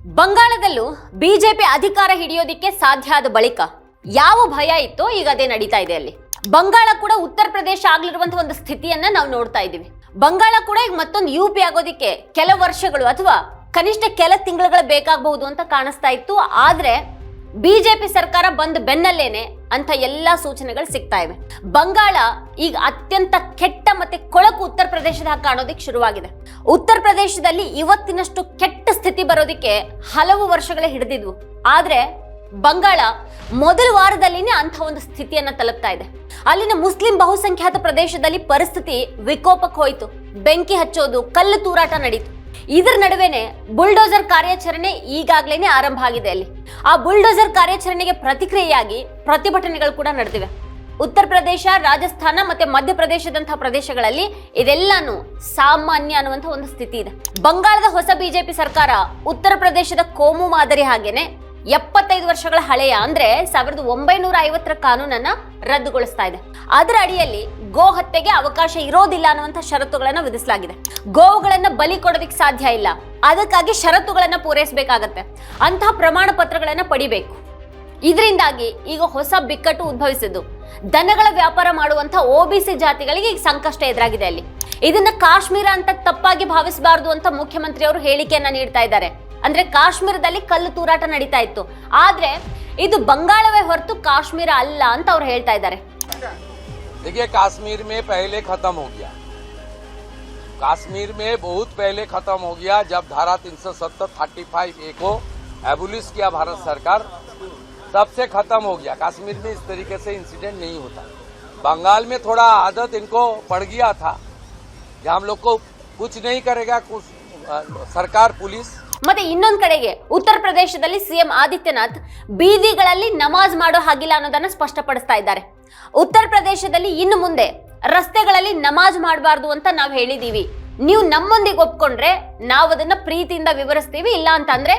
ಬಂಗಾಳದಲ್ಲೂ BJP ಅಧಿಕಾರ ಹಿಡಿಯೋದಿಕ್ಕೆ ಸಾಧ್ಯ ಆದ ಬಳಿಕ ಯಾವ ಭಯ ಇತ್ತೋ ಈಗ ಅದೇ ನಡೀತಾ ಇದೆ ಅಲ್ಲಿ. ಬಂಗಾಳ ಕೂಡ ಉತ್ತರ ಪ್ರದೇಶ ಆಗ್ಲಿರುವಂತಹ ಒಂದು ಸ್ಥಿತಿಯನ್ನ ನಾವು ನೋಡ್ತಾ ಇದ್ದೀವಿ. ಬಂಗಾಳ ಕೂಡ ಈಗ ಮತ್ತೊಂದು ಯುಪಿ ಆಗೋದಿಕ್ಕೆ ಕೆಲವು ವರ್ಷಗಳು ಅಥವಾ ಕನಿಷ್ಠ ಕೆಲ ತಿಂಗಳುಗಳು ಬೇಕಾಗಬಹುದು ಅಂತ ಕಾಣಿಸ್ತಾ ಇತ್ತು. ಆದ್ರೆ ಬಿಜೆಪಿ ಸರ್ಕಾರ ಬಂದ ಬೆನ್ನಲ್ಲೇನೆ ಅಂತ ಎಲ್ಲಾ ಸೂಚನೆಗಳು ಸಿಗ್ತಾ ಇವೆ. ಬಂಗಾಳ ಈಗ ಅತ್ಯಂತ ಕೆಟ್ಟ ಮತ್ತೆ ಕೊಳಕು ಉತ್ತರ ಪ್ರದೇಶದ ಕಾಣೋದಿಕ್ಕೆ ಶುರುವಾಗಿದೆ. ಉತ್ತರ ಪ್ರದೇಶದಲ್ಲಿ ಇವತ್ತಿನಷ್ಟು ಕೆಟ್ಟ ಸ್ಥಿತಿ ಬರೋದಿಕ್ಕೆ ಹಲವು ವರ್ಷಗಳೇ ಹಿಡಿದಿದ್ವು. ಆದ್ರೆ ಬಂಗಾಳ ಮೊದಲ ವಾರದಲ್ಲಿನೇ ಅಂತ ಒಂದು ಸ್ಥಿತಿಯನ್ನ ತಲುಪ್ತಾ ಇದೆ. ಅಲ್ಲಿನ ಮುಸ್ಲಿಂ ಬಹುಸಂಖ್ಯಾತ ಪ್ರದೇಶದಲ್ಲಿ ಪರಿಸ್ಥಿತಿ ವಿಕೋಪಕ್ಕೆ ಹೋಯಿತು. ಬೆಂಕಿ ಹಚ್ಚೋದು, ಕಲ್ಲು ತೂರಾಟ ನಡೀತು. ಇದರ ನಡುವೆನೆ ಬುಲ್ಡೋಸರ್ ಕಾರ್ಯಾಚರಣೆ ಈಗಾಗಲೇ ಆರಂಭ ಆಗಿದೆ ಅಲ್ಲಿ. ಆ ಬುಲ್ಡೋಸರ್ ಕಾರ್ಯಾಚರಣೆಗೆ ಪ್ರತಿಕ್ರಿಯೆಯಾಗಿ ಪ್ರತಿಭಟನೆಗಳು ಕೂಡ ನಡೆದಿವೆ. ಉತ್ತರ ಪ್ರದೇಶ, ರಾಜಸ್ಥಾನ ಮತ್ತೆ ಮಧ್ಯಪ್ರದೇಶದಂತಹ ಪ್ರದೇಶಗಳಲ್ಲಿ ಇದೆಲ್ಲಾನು ಸಾಮಾನ್ಯ ಅನ್ನುವಂಥ ಒಂದು ಸ್ಥಿತಿ ಇದೆ. ಬಂಗಾಳದ ಹೊಸ ಬಿಜೆಪಿ ಸರ್ಕಾರ ಉತ್ತರ ಪ್ರದೇಶದ ಕೋಮು ಮಾದರಿ ಹಾಗೇನೆ 75 ವರ್ಷಗಳ ಹಳೆಯ ಅಂದ್ರೆ 1950ರ ಕಾನೂನನ್ನ ರದ್ದುಗೊಳಿಸ್ತಾ ಇದೆ. ಅದರ ಅಡಿಯಲ್ಲಿ ಗೋ ಹತ್ಯೆಗೆ ಅವಕಾಶ ಇರೋದಿಲ್ಲ ಅನ್ನುವಂಥ ಷರತ್ತುಗಳನ್ನ ವಿಧಿಸಲಾಗಿದೆ. ಗೋವುಗಳನ್ನ ಬಲಿ ಕೊಡೋದಿಕ್ಕೆ ಸಾಧ್ಯ ಇಲ್ಲ, ಅದಕ್ಕಾಗಿ ಷರತ್ತುಗಳನ್ನ ಪೂರೈಸಬೇಕಾಗತ್ತೆ. ಅಂತಹ ಪ್ರಮಾಣ ಪತ್ರಗಳನ್ನ ಪಡಿಬೇಕು. ಇದರಿಂದಾಗಿ ಈಗ ಹೊಸ ಬಿಕ್ಕಟ್ಟು ಉದ್ಭವಿಸಿದ್ದು. ದನಗಳ ವ್ಯಾಪಾರ ಮಾಡುವಂತ OBC ಜಾತಿಗಳಿಗೆ ಈಗ ಸಂಕಷ್ಟ ಎದುರಾಗಿದೆ ಅಲ್ಲಿ. ಇದನ್ನ ಕಾಶ್ಮೀರ ಅಂತ ತಪ್ಪಾಗಿ ಭಾವಿಸಬಾರದು ಅಂತ ಮುಖ್ಯಮಂತ್ರಿ ಅವರು ಹೇಳಿಕೆಯನ್ನ ನೀಡ್ತಾ ಇದ್ದಾರೆ. ಅಂದ್ರೆ ಕಾಶ್ಮೀರದಲ್ಲಿ ಕಲ್ಲು ತೂರಾಟ ನಡೀತಾ ಇತ್ತು, ಆದ್ರೆ ಇದು ಬಂಗಾಳವೇ ಹೊರತು ಕಾಶ್ಮೀರ ಅಲ್ಲ ಅಂತ ಅವ್ರು ಹೇಳ್ತಾ ಇದ್ದಾರೆ. देखिए, कश्मीर में पहले खत्म हो गया, कश्मीर में बहुत पहले खत्म हो गया जब धारा 370(35)A को एबोलिश किया भारत सरकार, तब से खत्म हो गया. कश्मीर में इस तरीके से इंसिडेंट नहीं होता. बंगाल में थोड़ा आदत इनको पड़ गया था कि हम लोग को कुछ नहीं करेगा कुछ सरकार पुलिस. ಮತ್ತೆ ಇನ್ನೊಂದ್ ಕಡೆಗೆ ಉತ್ತರ ಪ್ರದೇಶದಲ್ಲಿ ಸಿಎಂ ಆದಿತ್ಯನಾಥ್ ಬೀದಿಗಳಲ್ಲಿ ನಮಾಜ್ ಮಾಡೋ ಹಾಗಿಲ್ಲ ಅನ್ನೋದನ್ನ ಸ್ಪಷ್ಟಪಡಿಸ್ತಾ ಇದ್ದಾರೆ. ಉತ್ತರ ಪ್ರದೇಶದಲ್ಲಿ ಇನ್ನು ಮುಂದೆ ರಸ್ತೆಗಳಲ್ಲಿ ನಮಾಜ್ ಮಾಡಬಾರ್ದು ಅಂತ ನಾವು ಹೇಳಿದೀವಿ, ನೀವು ನಮ್ಮೊಂದಿಗೆ ಒಪ್ಕೊಂಡ್ರೆ ನಾವು ಅದನ್ನ ಪ್ರೀತಿಯಿಂದ ವಿವರಿಸ್ತೀವಿ, ಇಲ್ಲ ಅಂತಂದ್ರೆ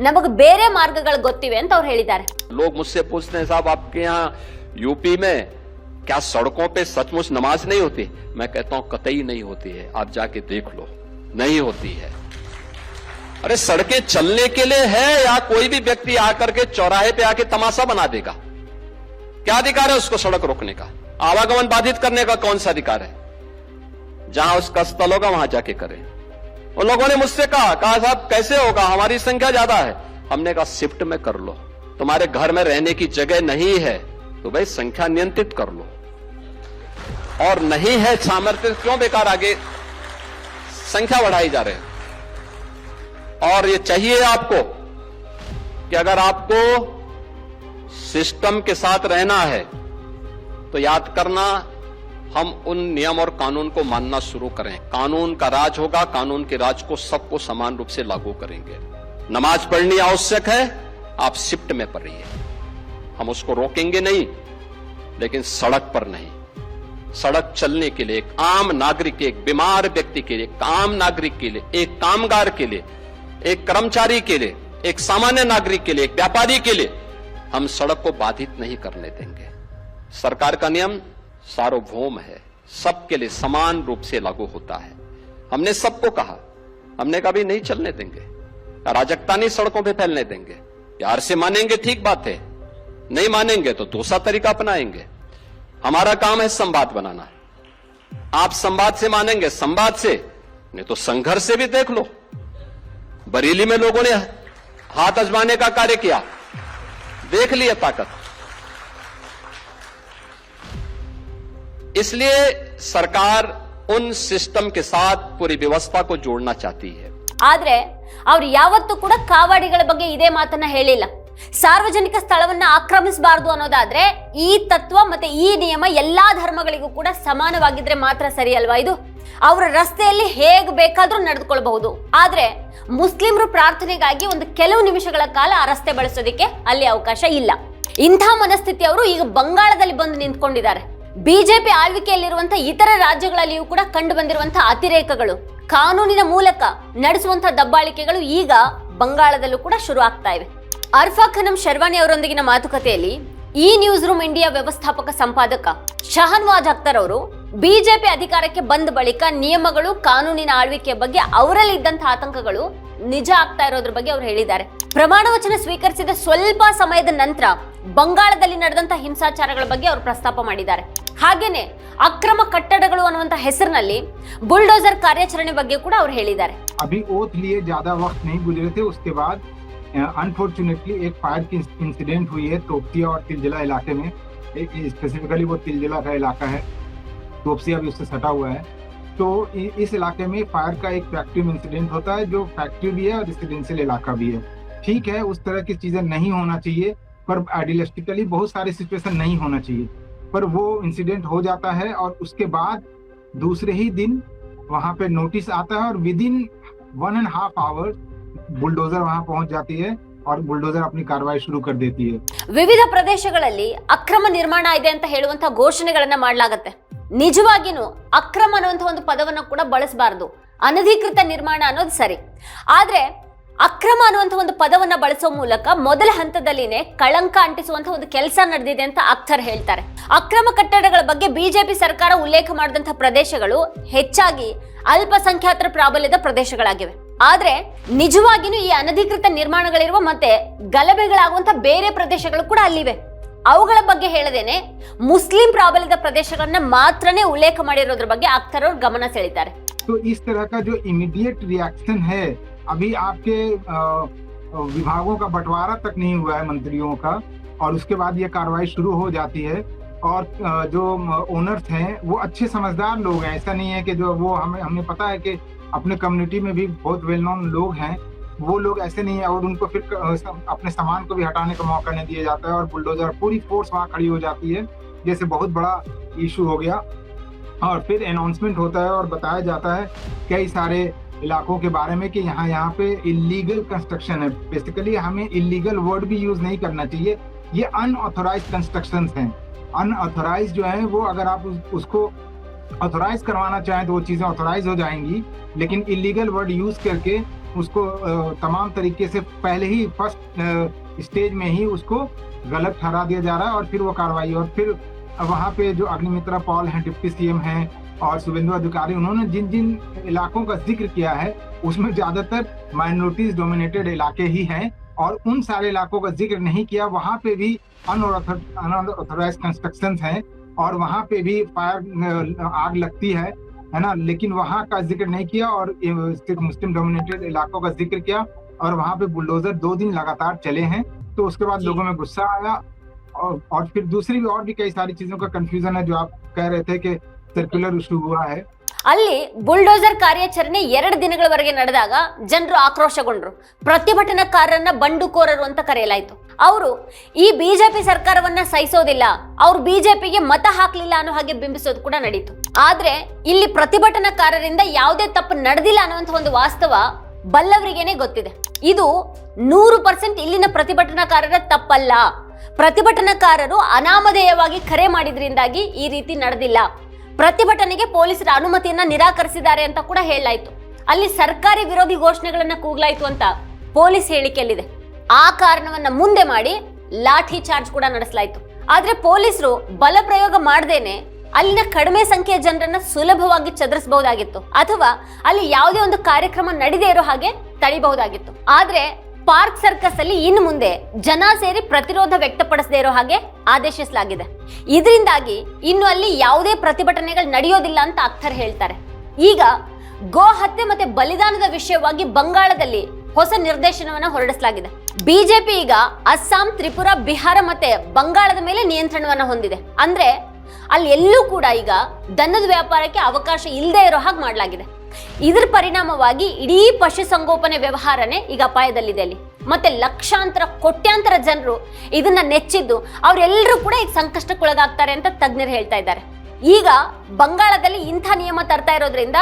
ನಮಗೆ ಬೇರೆ ಮಾರ್ಗಗಳು ಗೊತ್ತಿವೆ ಅಂತ ಅವ್ರು ಹೇಳಿದ್ದಾರೆ. लोग मुझसे पूछते हैं, साहब आपके यहाँ यूपी में क्या सड़कों पे सचमुच नमाज नहीं होती? मैं कहता हूं कतई नहीं होती है, आप जाके देख लो, नहीं होती है. अरे सड़कें चलने के लिए है या कोई भी व्यक्ति आकर के चौराहे पे आके तमाशा बना देगा? क्या अधिकार है उसको सड़क रोकने का? आवागमन बाधित करने का कौन सा अधिकार है? जहां उसका स्थल होगा वहां जाके करें. उन लोगों ने मुझसे कहा साहब कैसे होगा, हमारी संख्या ज्यादा है. हमने कहा शिफ्ट में कर लो, तुम्हारे घर में रहने की जगह नहीं है तो भाई संख्या नियंत्रित कर लो, और नहीं है सामर्थ्य क्यों बेकार आगे संख्या बढ़ाई जा रहे हैं. और ये चाहिए आपको कि अगर आपको सिस्टम के साथ रहना है तो याद करना, हम उन नियम और कानून को मानना शुरू करें. कानून का राज होगा, कानून के राज को सबको समान रूप से लागू करेंगे. नमाज पढ़नी आवश्यक है, आप शिफ्ट में पढ़िए, हम उसको रोकेंगे नहीं, लेकिन सड़क पर नहीं. सड़क चलने के लिए एक आम नागरिक के, एक बीमार व्यक्ति के लिए, एक आम नागरिक के लिए, एक कामगार के लिए, एक कर्मचारी के लिए, एक सामान्य नागरिक के लिए, एक व्यापारी के लिए हम सड़क को बाधित नहीं करने देंगे. सरकार का नियम सार्वभौम है, सबके लिए समान रूप से लागू होता है. हमने सबको कहा, हमने कभी नहीं चलने देंगे, अराजकता नहीं सड़कों पे फैलने देंगे. प्यार से मानेंगे ठीक बात है, नहीं मानेंगे तो दूसरा तरीका अपनाएंगे. हमारा काम है संवाद बनाना. आप संवाद से मानेंगे, संवाद से, नहीं तो संघर्ष से भी देख लो. बरेली में लोगों ने हाथ आजमाने का कार्य किया, देख लिया ताकत. इसलिए सरकार उन सिस्टम के साथ पूरी व्यवस्था को जोड़ना चाहती है. ಆದ್ರೆ ಅವ್ರು ಯಾವತ್ತೂ ಕೂಡ ಕಾವಾಡಿಗಳ ಬಗ್ಗೆ ಇದೇ ಮಾತನ್ನ ಹೇಳಿಲ್ಲ. ಸಾರ್ವಜನಿಕ ಸ್ಥಳವನ್ನ ಆಕ್ರಮಿಸಬಾರದು ಅನ್ನೋದಾದ್ರೆ ಈ ತತ್ವ ಮತ್ತೆ ಈ ನಿಯಮ ಎಲ್ಲಾ ಧರ್ಮಗಳಿಗೂ ಕೂಡ ಸಮಾನವಾಗಿದ್ರೆ ಮಾತ್ರ ಸರಿ ಅಲ್ವಾ ಇದು? ಅವರ ರಸ್ತೆಯಲ್ಲಿ ಹೇಗ್ ಬೇಕಾದ್ರೂ ನಡೆದುಕೊಳ್ಬಹುದು, ಆದ್ರೆ ಮುಸ್ಲಿಮರು ಪ್ರಾರ್ಥನೆಗಾಗಿ ಒಂದು ಕೆಲವು ನಿಮಿಷಗಳ ಕಾಲ ಆ ರಸ್ತೆ ಬಳಸೋದಿಕ್ಕೆ ಅಲ್ಲಿ ಅವಕಾಶ ಇಲ್ಲ. ಇಂಥ ಮನಸ್ಥಿತಿ ಅವರು ಈಗ ಬಂಗಾಳದಲ್ಲಿ ಬಂದು ನಿಂತ್ಕೊಂಡಿದ್ದಾರೆ. ಬಿಜೆಪಿ ಆಳ್ವಿಕೆಯಲ್ಲಿರುವಂತಹ ಇತರ ರಾಜ್ಯಗಳಲ್ಲಿಯೂ ಕೂಡ ಕಂಡು ಬಂದಿರುವಂತಹ ಅತಿರೇಕಗಳು, ಕಾನೂನಿನ ಮೂಲಕ ನಡೆಸುವಂತಹ ದಬ್ಬಾಳಿಕೆಗಳು ಈಗ ಬಂಗಾಳದಲ್ಲೂ ಕೂಡ ಶುರು ಆಗ್ತಾ ಇವೆ. ಅರ್ಫಾ ಖನಂ ಶರ್ವಾನಿ ಅವರೊಂದಿಗಿನ ಮಾತುಕತೆಯಲ್ಲಿ ಈ ನ್ಯೂಸ್ ರೂಮ್ ಇಂಡಿಯಾ ವ್ಯವಸ್ಥಾಪಕ ಸಂಪಾದಕ ಶಹನ್ವಾಜ್ ಅಖ್ತರ್ ಅವರು ಬಿಜೆಪಿ ಅಧಿಕಾರಕ್ಕೆ ಬಂದ ಬಳಿಕ ನಿಯಮಗಳು, ಕಾನೂನಿನ ಆಳ್ವಿಕೆ ಬಗ್ಗೆ ಅವರಲ್ಲಿ ಇದ್ದಂತಹ ಆತಂಕಗಳು ನಿಜ ಆಗ್ತಾ ಇರೋದ್ರ ಬಗ್ಗೆ ಅವ್ರು ಹೇಳಿದ್ದಾರೆ. ಪ್ರಮಾಣ ವಚನ ಸ್ವೀಕರಿಸಿದ ಸ್ವಲ್ಪ ಸಮಯದ ನಂತರ ಬಂಗಾಳದಲ್ಲಿ ನಡೆದಂತ ಹಿಂಸಾಚಾರಗಳ ಬಗ್ಗೆ ಅವರು ಪ್ರಸ್ತಾಪ ಮಾಡಿದ್ದಾರೆ. ಹಾಗೇನೆ ಅಕ್ರಮ ಕಟ್ಟಡಗಳು ಅನ್ನುವಂತ ಹೆಸರಿನಲ್ಲಿ ಬುಲ್ಡೋಜರ್ ಕಾರ್ಯಾಚರಣೆ ಬಗ್ಗೆ ಕೂಡ ಅವ್ರು ಹೇಳಿದ್ದಾರೆ. अभी ओथ लिए ज्यादा वक्त नहीं गुजरे थे, उसके बाद अनफॉर्चुनेटली एक फायर की इंसिडेंट हुई है तोपसिया और तिलजिला इलाके में. स्पेसिफिकली वो तिलजिला का इलाका है, तोपसिया भी उससे सटा हुआ है. तो इस इलाके में फायर का एक फैक्ट्री में इंसिडेंट होता है, जो फैक्ट्री भी है और रेसिडेंशियल इलाका भी है. ठीक है, उस तरह की चीजें नहीं होना चाहिए, पर आइडियलिस्टिकली बहुत सारी सिचुएशन नहीं होना चाहिए, पर वो इंसिडेंट हो जाता है और उसके बाद दूसरे ही दिन वहां पे नोटिस आता है और विद इन 1.5 आवर बुलडोजर वहां पहुंच जाती है और बुलडोजर अपनी कार्रवाई शुरू कर देती है. ವಿವಿಧ ಪ್ರದೇಶಗಳಲ್ಲಿ ಅಕ್ರಮ ನಿರ್ಮಾಣ ಇದೆ ಅಂತ ಹೇಳುವಂತ ಘೋಷಣೆಗಳನ್ನ ಮಾಡಲಾಗುತ್ತೆ. ನಿಜವಾಗಿನೂ ಅಕ್ರಮ ಅನ್ನುವಂತ ಒಂದು ಪದವನ್ನ ಕೂಡ ಬಳಸಬಾರದು. ಅನಧಿಕೃತ ನಿರ್ಮಾಣ ಅನ್ನೋದು ಸರಿ, ಆದ್ರೆ ಅಕ್ರಮ ಅನ್ನುವಂತ ಒಂದು ಪದವನ್ನ ಬಳಸೋ ಮೂಲಕ ಮೊದಲ ಹಂತದಲ್ಲಿನೇ ಕಳಂಕ ಅಂಟಿಸುವಂತ ಒಂದು ಕೆಲಸ ನಡೆದಿದೆ ಅಂತ ಅಖ್ತರ್ ಹೇಳ್ತಾರೆ. ಅಕ್ರಮ ಕಟ್ಟಡಗಳ ಬಗ್ಗೆ ಬಿಜೆಪಿ ಸರ್ಕಾರ ಉಲ್ಲೇಖ ಮಾಡಿದಂತಹ ಪ್ರದೇಶಗಳು ಹೆಚ್ಚಾಗಿ ಅಲ್ಪಸಂಖ್ಯಾತರ ಪ್ರಾಬಲ್ಯದ ಪ್ರದೇಶಗಳಾಗಿವೆ. ಆದ್ರೆ ನಿಜವಾಗಿನೂ ಈ ಅನಧಿಕೃತ ನಿರ್ಮಾಣಗಳಿರುವ ಮತ್ತೆ ಗಲಭೆಗಳಾಗುವಂತ ಬೇರೆ ಪ್ರದೇಶಗಳು ಕೂಡ ಅಲ್ಲಿವೆ. ಅವುಗಳ ಬಗ್ಗೆ ಹೇಳದೇನೆ ಮುಸ್ಲಿಂ ಪ್ರಾಬಲ್ಯದ ಪ್ರದೇಶಗಳನ್ನ ಮಾತ್ರನೇ ಉಲ್ಲೇಖ ಮಾಡಿರೋದ್ರ ಬಗ್ಗೆ ಅಖ್ತರ್ ಅವರು ಗಮನ ಸೆಳೀತಾರೆ. तो इस तरह का जो इमीडिएट रिएक्शन है, अभी आपके विभागों का बंटवारा तक नहीं हुआ है मंत्रियों का, और उसके बाद ये कार्रवाई शुरू हो जाती है. और जो ओनर्स हैं वो अच्छे समझदार लोग हैं, ऐसा नहीं है कि जो वो हमें पता है कि अपने कम्युनिटी में भी बहुत वेल नोन लोग हैं, वो लोग ऐसे नहीं है, और उनको फिर अपने सामान को भी हटाने का मौका नहीं दिया जाता है और बुलडोजर पूरी फोर्स वहाँ खड़ी हो जाती है, जैसे बहुत बड़ा इशू हो गया. और फिर अनाउंसमेंट होता है और बताया जाता है कई सारे इलाकों के बारे में कि यहाँ पे इलीगल कंस्ट्रक्शन है. बेसिकली हमें इलीगल वर्ड भी यूज नहीं करना चाहिए, ये अनऑथोराइज कंस्ट्रक्शन हैं. अनऑथोराइज जो है वो अगर आप उसको ऑथोराइज करवाना चाहें तो वो चीज़ें ऑथोराइज हो जाएंगी, लेकिन इलीगल वर्ड यूज करके उसको तमाम तरीके से पहले ही फर्स्ट स्टेज में ही उसको गलत ठहरा दिया जा रहा है और फिर वो कार्रवाई. और फिर वहाँ पे जो अग्निमित्रा पॉल हैं, डिप्टी सीएम हैं और शुभेंदु अधिकारी, उन्होंने जिन जिन इलाकों का जिक्र किया है उसमें ज्यादातर माइनॉरिटीज डोमिनेटेड इलाके ही हैं, और उन सारे इलाकों का जिक्र नहीं किया. वहाँ पे भी अनऑथोराइज कंस्ट्रक्शन हैं और वहाँ पे भी फायर आग लगती है ना, लेकिन वहाँ का जिक्र नहीं किया और सिर्फ मुस्लिम डोमिनेटेड इलाकों का जिक्र किया. और वहाँ पे बुलडोजर 2 दिन लगातार चले हैं, तो उसके बाद लोगों में गुस्सा आया. और फिर दूसरी भी और भी कई सारी चीजों का कंफ्यूजन है, जो आप कह रहे थे कि सर्कुलर इशू हुआ है. ಅಲ್ಲಿ ಬುಲ್ಡೋಜರ್ ಕಾರ್ಯಾಚರಣೆ 2 ದಿನಗಳವರೆಗೆ ನಡೆದಾಗ ಜನರು ಆಕ್ರೋಶಗೊಂಡ್ರು. ಪ್ರತಿಭಟನಾಕಾರರನ್ನ ಬಂಡುಕೋರರು ಅಂತ ಕರೆಯಲಾಯಿತು. ಅವರು ಈ ಬಿಜೆಪಿ ಸರ್ಕಾರವನ್ನ ಸಹಿಸೋದಿಲ್ಲ, ಅವ್ರು ಬಿಜೆಪಿಗೆ ಮತ ಹಾಕ್ಲಿಲ್ಲ ಅನ್ನೋ ಹಾಗೆ ಬಿಂಬಿಸೋದು ಕೂಡ ನಡೀತು. ಆದ್ರೆ ಇಲ್ಲಿ ಪ್ರತಿಭಟನಾಕಾರರಿಂದ ಯಾವುದೇ ತಪ್ಪು ನಡೆದಿಲ್ಲ ಅನ್ನುವಂತ ಒಂದು ವಾಸ್ತವ ಬಲ್ಲವರಿಗೇನೆ ಗೊತ್ತಿದೆ. ಇದು 100% ಇಲ್ಲಿನ ಪ್ರತಿಭಟನಾಕಾರರ ತಪ್ಪಲ್ಲ. ಪ್ರತಿಭಟನಾಕಾರರು ಅನಾಮಧೇಯವಾಗಿ ಕರೆ ಮಾಡಿದ್ರಿಂದಾಗಿ ಈ ರೀತಿ ನಡೆದಿಲ್ಲ. ಪ್ರತಿಭಟನೆಗೆ ಪೊಲೀಸರ ಅನುಮತಿಯನ್ನ ನಿರಾಕರಿಸಿದ್ದಾರೆ ಅಂತ ಕೂಡ ಹೇಳಲಾಯಿತು. ಅಲ್ಲಿ ಸರ್ಕಾರಿ ವಿರೋಧಿ ಘೋಷಣೆಗಳನ್ನ ಕೂಗಲಾಯಿತು ಅಂತ ಪೊಲೀಸ್ ಹೇಳಿಕೆಯಲ್ಲಿದೆ. ಆ ಕಾರಣವನ್ನ ಮುಂದೆ ಮಾಡಿ ಲಾಠಿ ಚಾರ್ಜ್ ಕೂಡ ನಡೆಸಲಾಯಿತು. ಆದ್ರೆ ಪೊಲೀಸರು ಬಲ ಪ್ರಯೋಗ ಮಾಡದೇನೆ ಅಲ್ಲಿನ ಕಡಿಮೆ ಸಂಖ್ಯೆಯ ಜನರನ್ನ ಸುಲಭವಾಗಿ ಚದರಿಸಬಹುದಾಗಿತ್ತು, ಅಥವಾ ಅಲ್ಲಿ ಯಾವುದೇ ಒಂದು ಕಾರ್ಯಕ್ರಮ ನಡೆದೇ ಇರೋ ಹಾಗೆ ತಡಿಬಹುದಾಗಿತ್ತು. ಆದ್ರೆ ಪಾರ್ಕ್ ಸರ್ಕಸ್ ಅಲ್ಲಿ ಇನ್ನು ಮುಂದೆ ಜನ ಸೇರಿ ಪ್ರತಿರೋಧ ವ್ಯಕ್ತಪಡಿಸದೇ ಇರೋ ಹಾಗೆ ಆದೇಶಿಸಲಾಗಿದೆ. ಇದರಿಂದಾಗಿ ಇನ್ನು ಅಲ್ಲಿ ಯಾವುದೇ ಪ್ರತಿಭಟನೆಗಳು ನಡೆಯೋದಿಲ್ಲ ಅಂತ ಅಖ್ತರ್ ಹೇಳ್ತಾರೆ. ಈಗ ಗೋ ಹತ್ಯೆ ಮತ್ತೆ ಬಲಿದಾನದ ವಿಷಯವಾಗಿ ಬಂಗಾಳದಲ್ಲಿ ಹೊಸ ನಿರ್ದೇಶನವನ್ನ ಹೊರಡಿಸಲಾಗಿದೆ. ಬಿಜೆಪಿ ಈಗ ಅಸ್ಸಾಂ, ತ್ರಿಪುರಾ, ಬಿಹಾರ ಮತ್ತೆ ಬಂಗಾಳದ ಮೇಲೆ ನಿಯಂತ್ರಣವನ್ನ ಹೊಂದಿದೆ. ಅಂದ್ರೆ ಅಲ್ಲಿ ಎಲ್ಲೂ ಕೂಡ ಈಗ ದನದ ವ್ಯಾಪಾರಕ್ಕೆ ಅವಕಾಶ ಇಲ್ಲದೆ ಇರೋ ಹಾಗೆ ಮಾಡಲಾಗಿದೆ. ಇದರ ಪರಿಣಾಮವಾಗಿ ಇಡೀ ಪಶುಸಂಗೋಪನೆ ವ್ಯವಹಾರನೇ ಈಗ ಅಪಾಯದಲ್ಲಿದೆ ಅಲ್ಲಿ. ಮತ್ತೆ ಲಕ್ಷಾಂತರ ಕೋಟ್ಯಾಂತರ ಜನರು ಇದನ್ನ ನೆಚ್ಚಿದ್ದು ಅವರೆಲ್ಲರೂ ಕೂಡ ಈಗ ಸಂಕಷ್ಟಕ್ಕೊಳಗಾಗ್ತಾರೆ ಅಂತ ತಜ್ಞರು ಹೇಳ್ತಾ ಇದ್ದಾರೆ. ಈಗ ಬಂಗಾಳದಲ್ಲಿ ಇಂಥ ನಿಯಮ ತರ್ತಾ ಇರೋದ್ರಿಂದ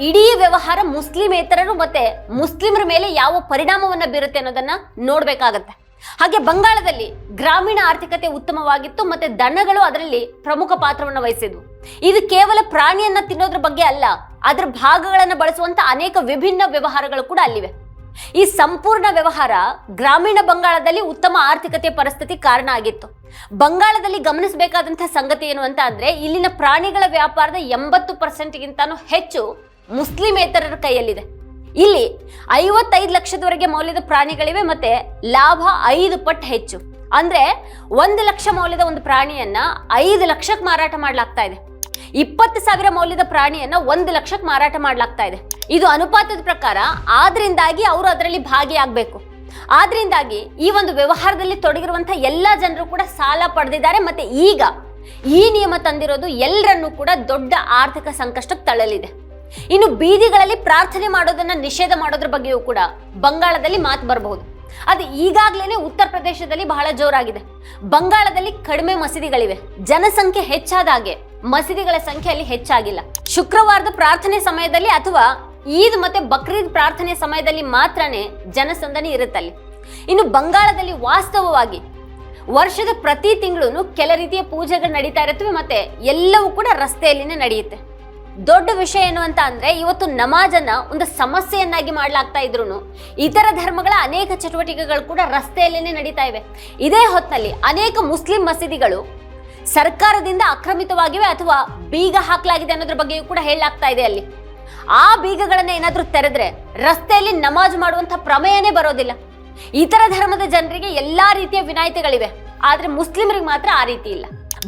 ಇಡೀ ವ್ಯವಹಾರ ಮುಸ್ಲಿಮೇತರರು ಮತ್ತೆ ಮುಸ್ಲಿಮರ ಮೇಲೆ ಯಾವ ಪರಿಣಾಮವನ್ನ ಬೀರುತ್ತೆ ಅನ್ನೋದನ್ನ ನೋಡ್ಬೇಕಾಗತ್ತೆ. ಹಾಗೆ ಬಂಗಾಳದಲ್ಲಿ ಗ್ರಾಮೀಣ ಆರ್ಥಿಕತೆ ಉತ್ತಮವಾಗಿತ್ತು, ಮತ್ತೆ ದನಗಳು ಅದರಲ್ಲಿ ಪ್ರಮುಖ ಪಾತ್ರವನ್ನು ವಹಿಸಿದ್ವು. ಇದು ಕೇವಲ ಪ್ರಾಣಿಯನ್ನ ತಿನ್ನೋದ್ರ ಬಗ್ಗೆ ಅಲ್ಲ, ಅದರ ಭಾಗಗಳನ್ನು ಬಳಸುವಂತ ಅನೇಕ ವಿಭಿನ್ನ ವ್ಯವಹಾರಗಳು ಕೂಡ ಅಲ್ಲಿವೆ. ಈ ಸಂಪೂರ್ಣ ವ್ಯವಹಾರ ಗ್ರಾಮೀಣ ಬಂಗಾಳದಲ್ಲಿ ಉತ್ತಮ ಆರ್ಥಿಕತೆ ಪರಿಸ್ಥಿತಿ ಕಾರಣ ಆಗಿತ್ತು. ಬಂಗಾಳದಲ್ಲಿ ಗಮನಿಸಬೇಕಾದಂತಹ ಸಂಗತಿ ಏನು ಅಂತ ಅಂದ್ರೆ, ಇಲ್ಲಿನ ಪ್ರಾಣಿಗಳ ವ್ಯಾಪಾರದ 80%ಗಿಂತಾನು ಹೆಚ್ಚು ಮುಸ್ಲಿಮೇತರರ ಕೈಯಲ್ಲಿದೆ. ಇಲ್ಲಿ 55 ಲಕ್ಷದವರೆಗೆ ಮೌಲ್ಯದ ಪ್ರಾಣಿಗಳಿವೆ, ಮತ್ತೆ ಲಾಭ 5 ಪಟ್ಟು ಹೆಚ್ಚು. ಅಂದ್ರೆ 1 ಲಕ್ಷ ಮೌಲ್ಯದ ಒಂದು ಪ್ರಾಣಿಯನ್ನ 5 ಲಕ್ಷಕ್ಕೆ ಮಾರಾಟ ಮಾಡ್ಲಾಗ್ತಾ ಇದೆ. 20,000 ಮೌಲ್ಯದ ಪ್ರಾಣಿಯನ್ನ 1 ಲಕ್ಷಕ್ಕೆ ಮಾರಾಟ ಮಾಡ್ಲಾಗ್ತಾ ಇದೆ. ಇದು ಅನುಪಾತದ ಪ್ರಕಾರ. ಆದ್ರಿಂದಾಗಿ ಅವರು ಅದರಲ್ಲಿ ಭಾಗಿಯಾಗಬೇಕು. ಆದ್ರಿಂದಾಗಿ ಈ ಒಂದು ವ್ಯವಹಾರದಲ್ಲಿ ತೊಡಗಿರುವಂತಹ ಎಲ್ಲ ಜನರು ಕೂಡ ಸಾಲ ಪಡೆದಿದ್ದಾರೆ. ಮತ್ತೆ ಈಗ ಈ ನಿಯಮ ತಂದಿರೋದು ಎಲ್ಲರನ್ನೂ ಕೂಡ ದೊಡ್ಡ ಆರ್ಥಿಕ ಸಂಕಷ್ಟಕ್ಕೆ ತಳ್ಳಲಿದೆ. ಇನ್ನು ಬೀದಿಗಳಲ್ಲಿ ಪ್ರಾರ್ಥನೆ ಮಾಡೋದನ್ನ ನಿಷೇಧ ಮಾಡೋದ್ರ ಬಗ್ಗೆಯೂ ಕೂಡ ಬಂಗಾಳದಲ್ಲಿ ಮಾತು ಬರಬಹುದು. ಅದು ಈಗಾಗಲೇ ಉತ್ತರ ಪ್ರದೇಶದಲ್ಲಿ ಬಹಳ ಜೋರಾಗಿದೆ. ಬಂಗಾಳದಲ್ಲಿ ಕಡಿಮೆ ಮಸೀದಿಗಳಿವೆ. ಜನಸಂಖ್ಯೆ ಹೆಚ್ಚಾದಾಗೆ ಮಸೀದಿಗಳ ಸಂಖ್ಯೆಯಲ್ಲಿ ಹೆಚ್ಚಾಗಿಲ್ಲ. ಶುಕ್ರವಾರದ ಪ್ರಾರ್ಥನೆ ಸಮಯದಲ್ಲಿ ಅಥವಾ ಈದ್ ಮತ್ತೆ ಬಕ್ರೀದ್ ಪ್ರಾರ್ಥನೆ ಸಮಯದಲ್ಲಿ ಮಾತ್ರನೇ ಜನಸಂದಣಿ ಇರುತ್ತಲ್ಲಿ. ಇನ್ನು ಬಂಗಾಳದಲ್ಲಿ ವಾಸ್ತವವಾಗಿ ವರ್ಷದ ಪ್ರತಿ ತಿಂಗಳು ಕೆಲ ರೀತಿಯ ಪೂಜೆಗಳು ನಡೀತಾ ಇರುತ್ತವೆ, ಮತ್ತೆ ಎಲ್ಲವೂ ಕೂಡ ರಸ್ತೆಯಲ್ಲಿನೇ ನಡೆಯುತ್ತೆ. ದೊಡ್ಡ ವಿಷಯ ಏನು ಅಂತ ಅಂದ್ರೆ, ಇವತ್ತು ನಮಾಜನ್ನ ಒಂದು ಸಮಸ್ಯೆಯನ್ನಾಗಿ ಮಾಡ್ಲಾಗ್ತಾ ಇದ್ರು ಇತರ ಧರ್ಮಗಳ ಅನೇಕ ಚಟುವಟಿಕೆಗಳು ಕೂಡ ರಸ್ತೆಯಲ್ಲೇನೆ ನಡೀತಾ ಇವೆ. ಇದೇ ಹೊತ್ತಿನಲ್ಲಿ ಅನೇಕ ಮುಸ್ಲಿಂ ಮಸೀದಿಗಳು ಸರ್ಕಾರದಿಂದ ಆಕ್ರಮಿತವಾಗಿವೆ ಅಥವಾ ಬೀಗ ಹಾಕಲಾಗಿದೆ ಅನ್ನೋದ್ರ ಬಗ್ಗೆಯೂ ಕೂಡ ಹೇಳಲಾಗ್ತಾ ಇದೆ. ಅಲ್ಲಿ ಆ ಬೀಗಗಳನ್ನ ಏನಾದ್ರೂ ತೆರೆದ್ರೆ ರಸ್ತೆಯಲ್ಲಿ ನಮಾಜ್ ಮಾಡುವಂತ ಪ್ರಮೇಯನೇ ಬರೋದಿಲ್ಲ. ಇತರ ಧರ್ಮದ ಜನರಿಗೆ ಎಲ್ಲಾ ರೀತಿಯ ವಿನಾಯಿತಿಗಳಿವೆ, ಆದ್ರೆ ಮುಸ್ಲಿಮರಿಗೆ ಮಾತ್ರ ಆ ರೀತಿ ಇಲ್ಲ.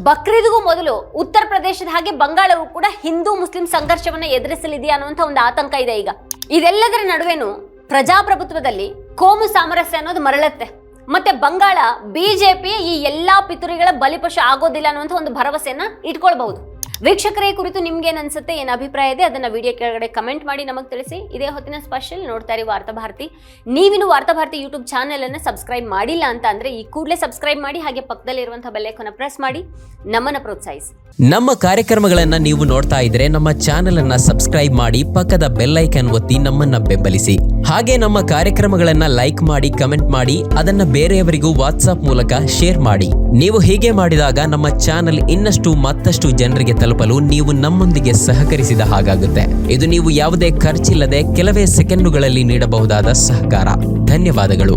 ಬಕ್ರೀದ್ಗೂ ಮೊದಲು ಉತ್ತರ ಪ್ರದೇಶದ ಹಾಗೆ ಬಂಗಾಳವು ಕೂಡ ಹಿಂದೂ ಮುಸ್ಲಿಂ ಸಂಘರ್ಷವನ್ನ ಎದುರಿಸಲಿದೆಯಾ ಅನ್ನುವಂಥ ಒಂದು ಆತಂಕ ಇದೆ ಈಗ. ಇದೆಲ್ಲದರ ನಡುವೆನೂ ಪ್ರಜಾಪ್ರಭುತ್ವದಲ್ಲಿ ಕೋಮು ಸಾಮರಸ್ಯ ಅನ್ನೋದು ಮರಳುತ್ತೆ. ಮತ್ತೆ ಬಂಗಾಳ ಬಿಜೆಪಿ ಈ ಎಲ್ಲಾ ಪಿತೂರಿಗಳ ಬಲಿಪಶು ಆಗೋದಿಲ್ಲ ಅನ್ನುವಂಥ ಒಂದು ಭರವಸೆಯನ್ನ ಇಟ್ಕೊಳ್ಬಹುದು. ವೀಕ್ಷಕರೇ, ಕುರಿತು ನಿಮ್ಗೆ ಏನ್ ಅನ್ಸುತ್ತೆ, ಏನ್ ಅಭಿಪ್ರಾಯ ಇದೆ ಅದನ್ನ ವಿಡಿಯೋ ಕೆಳಗಡೆ ಕಮೆಂಟ್ ಮಾಡಿ ನಮಗೆ ತಿಳಿಸಿ. ಇದೇ ಹೊತ್ತಿನ ಸ್ಪೆಷಲ್ ನೋಡ್ತಾ ಇರಿ ವಾರ್ತಾಭಾರತಿ. ನೀವಿನ್ನು ವಾರ್ತಾಭಾರತಿ ಯೂಟ್ಯೂಬ್ ಚಾನೆಲ್ ಅನ್ನು ಸಬ್ಸ್ಕ್ರೈಬ್ ಮಾಡಿಲ್ಲ ಅಂತ ಅಂದ್ರೆ ಈ ಕೂಡಲೇ ಸಬ್ಸ್ಕ್ರೈಬ್ ಮಾಡಿ, ಹಾಗೆ ಪಕ್ಕದಲ್ಲಿರುವಂತಹ ಬೆಲ್ ಐಕಾನ್ ಪ್ರೆಸ್ ಮಾಡಿ ನಮ್ಮನ್ನ ಪ್ರೋತ್ಸಾಹಿಸಿ. ನಮ್ಮ ಕಾರ್ಯಕ್ರಮಗಳನ್ನ ನೀವು ನೋಡ್ತಾ ಇದ್ರೆ ನಮ್ಮ ಚಾನೆಲ್ ಅನ್ನ ಸಬ್ಸ್ಕ್ರೈಬ್ ಮಾಡಿ, ಪಕ್ಕದ ಬೆಲ್ ಐಕಾನ್ ಒತ್ತಿ ನಮ್ಮನ್ನ ಬೆಂಬಲಿಸಿ. ಹಾಗೆ ನಮ್ಮ ಕಾರ್ಯಕ್ರಮಗಳನ್ನ ಲೈಕ್ ಮಾಡಿ, ಕಮೆಂಟ್ ಮಾಡಿ, ಅದನ್ನ ಬೇರೆಯವರಿಗೂ ವಾಟ್ಸ್ಆಪ್ ಮೂಲಕ ಶೇರ್ ಮಾಡಿ. ನೀವು ಹೀಗೆ ಮಾಡಿದಾಗ ನಮ್ಮ ಚಾನೆಲ್ ಇನ್ನಷ್ಟು ಮತ್ತಷ್ಟು ಜನರಿಗೆ ತಲುಪಲು ನೀವು ನಮ್ಮೊಂದಿಗೆ ಸಹಕರಿಸಿದ ಹಾಗಾಗುತ್ತೆ. ಇದು ನೀವು ಯಾವುದೇ ಖರ್ಚಿಲ್ಲದೆ ಕೆಲವೇ ಸೆಕೆಂಡುಗಳಲ್ಲಿ ನೀಡಬಹುದಾದ ಸಹಕಾರ. ಧನ್ಯವಾದಗಳು.